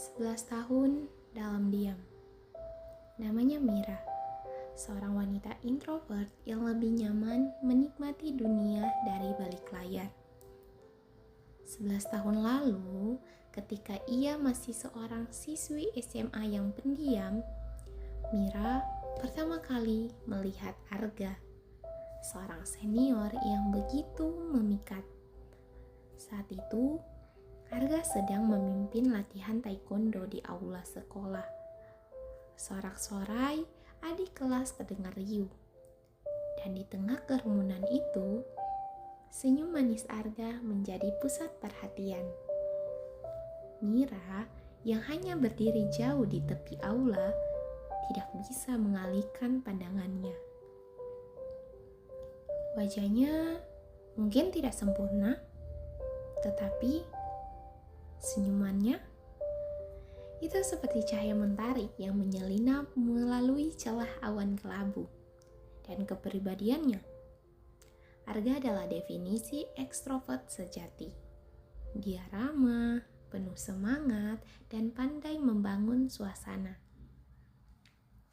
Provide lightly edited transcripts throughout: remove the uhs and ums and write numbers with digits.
11 tahun dalam diam. Namanya Mira, seorang wanita introvert yang lebih nyaman menikmati dunia dari balik layar. 11 tahun lalu, ketika ia masih seorang siswi SMA yang pendiam, Mira pertama kali melihat Arga, seorang senior yang begitu memikat. Saat itu, Arga sedang memimpin latihan taekwondo di aula sekolah. Sorak-sorai adik kelas terdengar riuh. Dan di tengah kerumunan itu, senyum manis Arga menjadi pusat perhatian. Mira yang hanya berdiri jauh di tepi aula tidak bisa mengalihkan pandangannya. Wajahnya mungkin tidak sempurna, tetapi senyumannya itu seperti cahaya mentari yang menyelinap melalui celah awan kelabu. Dan kepribadiannya, Arga adalah definisi ekstrovert sejati. Dia ramah, penuh semangat, dan pandai membangun suasana.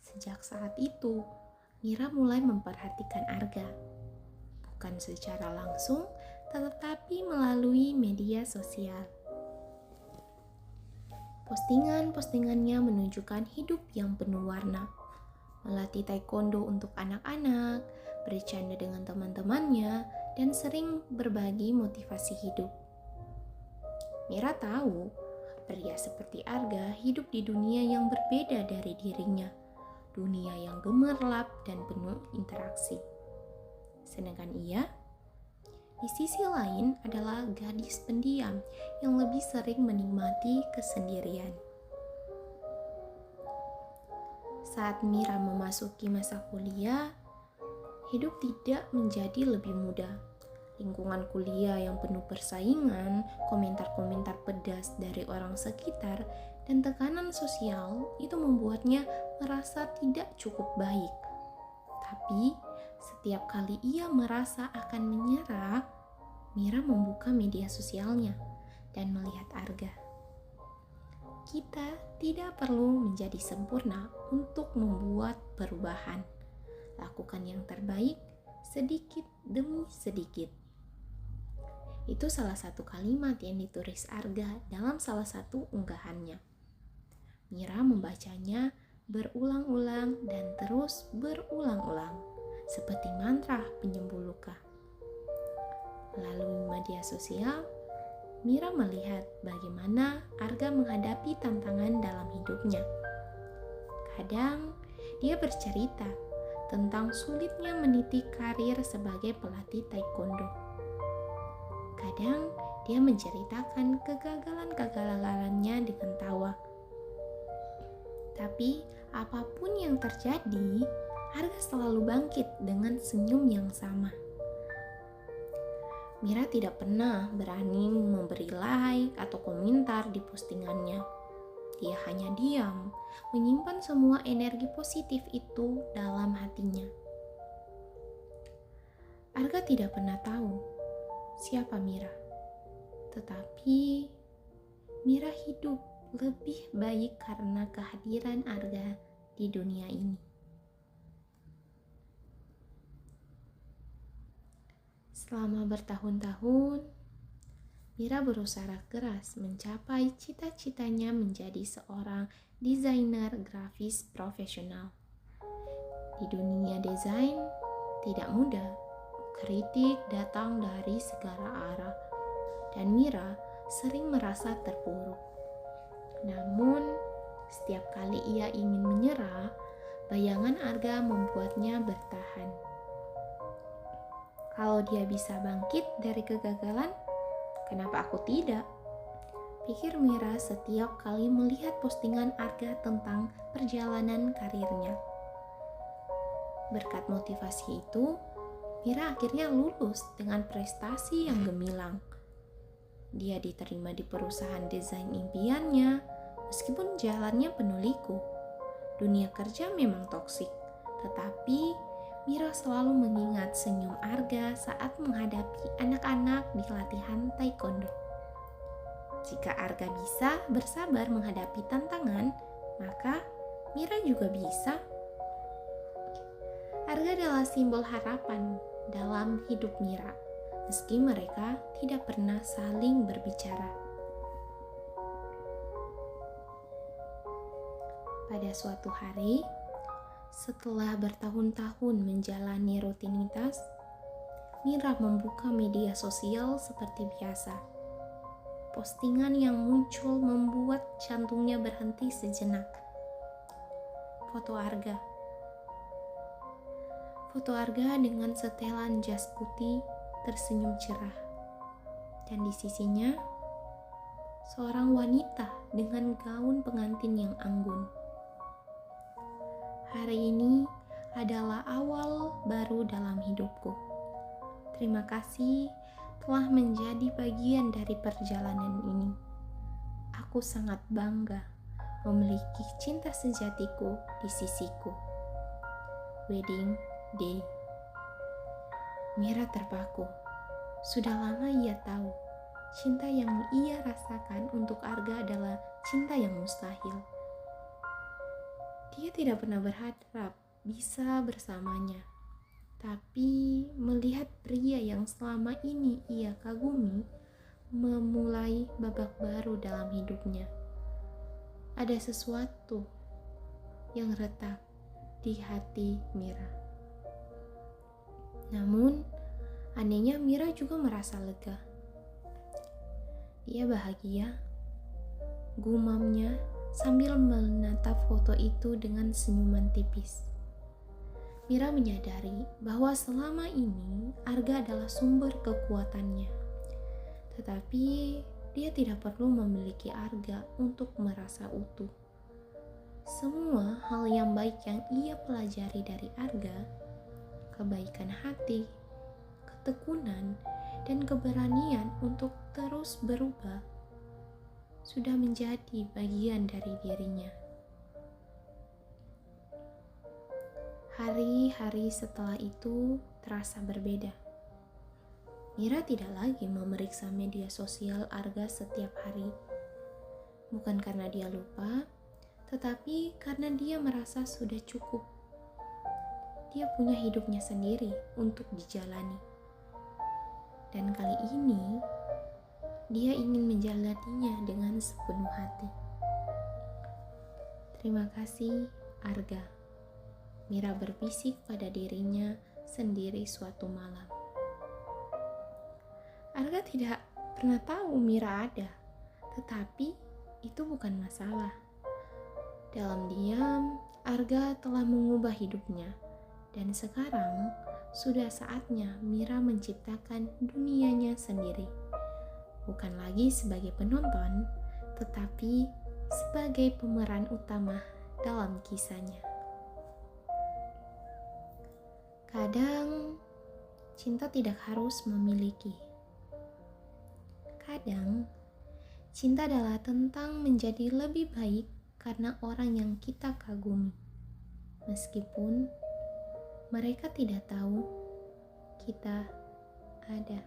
Sejak saat itu, Mira mulai memperhatikan Arga. Bukan secara langsung, tetapi melalui media sosial. Postingan-postingannya menunjukkan hidup yang penuh warna. Melatih taekwondo untuk anak-anak, bercanda dengan teman-temannya, dan sering berbagi motivasi hidup. Mira tahu, pria seperti Arga hidup di dunia yang berbeda dari dirinya. Dunia yang gemerlap dan penuh interaksi. Sedangkan ia, di sisi lain adalah gadis pendiam yang lebih sering menikmati kesendirian. Saat Mira memasuki masa kuliah, hidup tidak menjadi lebih mudah. Lingkungan kuliah yang penuh persaingan, komentar-komentar pedas dari orang sekitar, dan tekanan sosial itu membuatnya merasa tidak cukup baik. Tapi setiap kali ia merasa akan menyerah, Mira membuka media sosialnya dan melihat Arga. Kita tidak perlu menjadi sempurna untuk membuat perubahan. Lakukan yang terbaik sedikit demi sedikit. Itu salah satu kalimat yang ditulis Arga dalam salah satu unggahannya. Mira membacanya berulang-ulang dan terus berulang-ulang, seperti mantra penyembuh luka. Melalui media sosial, Mira melihat bagaimana Arga menghadapi tantangan dalam hidupnya. Kadang dia bercerita tentang sulitnya meniti karir sebagai pelatih taekwondo. Kadang dia menceritakan kegagalan-kegagalannya dengan tawa. Tapi apapun yang terjadi, Arga selalu bangkit dengan senyum yang sama. Mira tidak pernah berani memberi like atau komentar di postingannya. Dia hanya diam, menyimpan semua energi positif itu dalam hatinya. Arga tidak pernah tahu siapa Mira. Tetapi Mira hidup lebih baik karena kehadiran Arga di dunia ini. Selama bertahun-tahun, Mira berusaha keras mencapai cita-citanya menjadi seorang desainer grafis profesional. Di dunia desain tidak mudah, kritik datang dari segala arah, dan Mira sering merasa terpuruk. Namun, setiap kali ia ingin menyerah, bayangan Arga membuatnya bertahan. Kalau dia bisa bangkit dari kegagalan, kenapa aku tidak? Pikir Mira setiap kali melihat postingan Arga tentang perjalanan karirnya. Berkat motivasi itu, Mira akhirnya lulus dengan prestasi yang gemilang. Dia diterima di perusahaan desain impiannya, meskipun jalannya penuh liku. Dunia kerja memang toksik, tetapi Mira selalu mengingat senyum Arga saat menghadapi anak-anak di latihan taekwondo. Jika Arga bisa bersabar menghadapi tantangan, maka Mira juga bisa. Arga adalah simbol harapan dalam hidup Mira, meski mereka tidak pernah saling berbicara. Pada suatu hari, setelah bertahun-tahun menjalani rutinitas, Mira membuka media sosial seperti biasa. Postingan yang muncul membuat jantungnya berhenti sejenak. Foto Arga dengan setelan jas putih tersenyum cerah. Dan di sisinya, seorang wanita dengan gaun pengantin yang anggun. Hari ini adalah awal baru dalam hidupku. Terima kasih telah menjadi bagian dari perjalanan ini. Aku sangat bangga memiliki cinta sejatiku di sisiku. Wedding Day. Mira terpaku. Sudah lama ia tahu, cinta yang ia rasakan untuk Arga adalah cinta yang mustahil. Dia tidak pernah berharap bisa bersamanya. Tapi melihat pria yang selama ini ia kagumi memulai babak baru dalam hidupnya, ada sesuatu yang retak di hati Mira. Namun, anehnya Mira juga merasa lega. Dia bahagia, gumamnya sambil menatap foto itu dengan senyuman tipis. Mira menyadari bahwa selama ini Arga adalah sumber kekuatannya. Tetapi dia tidak perlu memiliki Arga untuk merasa utuh. Semua hal yang baik yang ia pelajari dari Arga, kebaikan hati, ketekunan, dan keberanian untuk terus berubah, sudah menjadi bagian dari dirinya. Hari-hari setelah itu terasa berbeda. Mira tidak lagi memeriksa media sosial Arga setiap hari. Bukan karena dia lupa, tetapi karena dia merasa sudah cukup. Dia punya hidupnya sendiri untuk dijalani. Dan kali ini, dia ingin menjalaninya dengan sepenuh hati. Terima kasih, Arga. Mira berbisik pada dirinya sendiri suatu malam. Arga tidak pernah tahu Mira ada, tetapi itu bukan masalah. Dalam diam, Arga telah mengubah hidupnya. Dan sekarang sudah saatnya Mira menciptakan dunianya sendiri. Bukan lagi sebagai penonton, tetapi sebagai pemeran utama dalam kisahnya. Kadang cinta tidak harus memiliki. Kadang cinta adalah tentang menjadi lebih baik karena orang yang kita kagumi. Meskipun mereka tidak tahu kita ada.